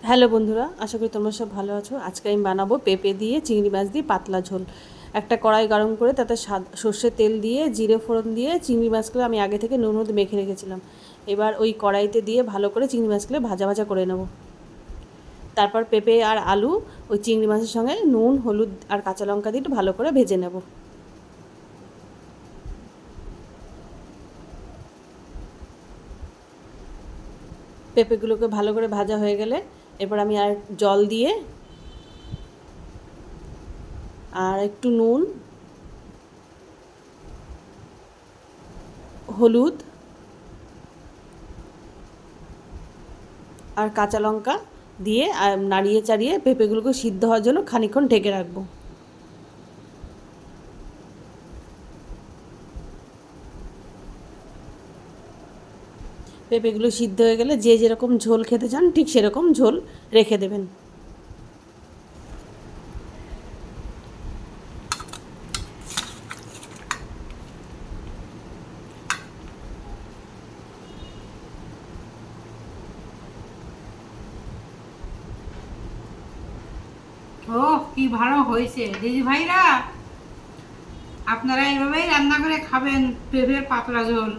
Hello বন্ধুরা, আশা করি তোমরা সব ভালো আছো। আজকে আমি বানাবো পেঁপে দিয়ে চিংড়ি মাছ দিয়ে পাতলা ঝোল। একটা কড়াই গরম করে তাতে সর্ষের তেল দিয়ে জিরে ফোড়ন দিয়ে চিংড়ি মাছগুলো আমি আগে থেকে নুন হলুদ মেখে রেখেছিলাম। এবার ওই কড়াইতে দিয়ে ভালো করে চিংড়ি মাছগুলো ভাজা ভাজা করে নেব। তারপর পেঁপে আর আলু ওই চিংড়ি মাছের সঙ্গে নুন হলুদ আর কাঁচা লঙ্কা দিয়ে একটু ভালো করে ভেজে নেব। পেঁপেগুলোকে ভালো করে ভাজা হয়ে গেলে এরপর আমি আর জল দিয়ে আর একটু নুন হলুদ আর কাঁচা লঙ্কা দিয়ে নাড়িয়ে চাড়িয়ে পেঁপেগুলোকে সিদ্ধ হওয়ার জন্য খানিকক্ষণ ঢেকে রাখবো। পেঁপেগুলো সিদ্ধ হয়ে গেলে যে যেরকম ঝোল খেতে চান ঠিক সেরকম ঝোল রেখে দেবেন। ও কি ভালো হয়েছে দিদি ভাইরা, আপনারা এইভাবেই রান্না করে খাবেন পেঁপের পাতলা ঝোল।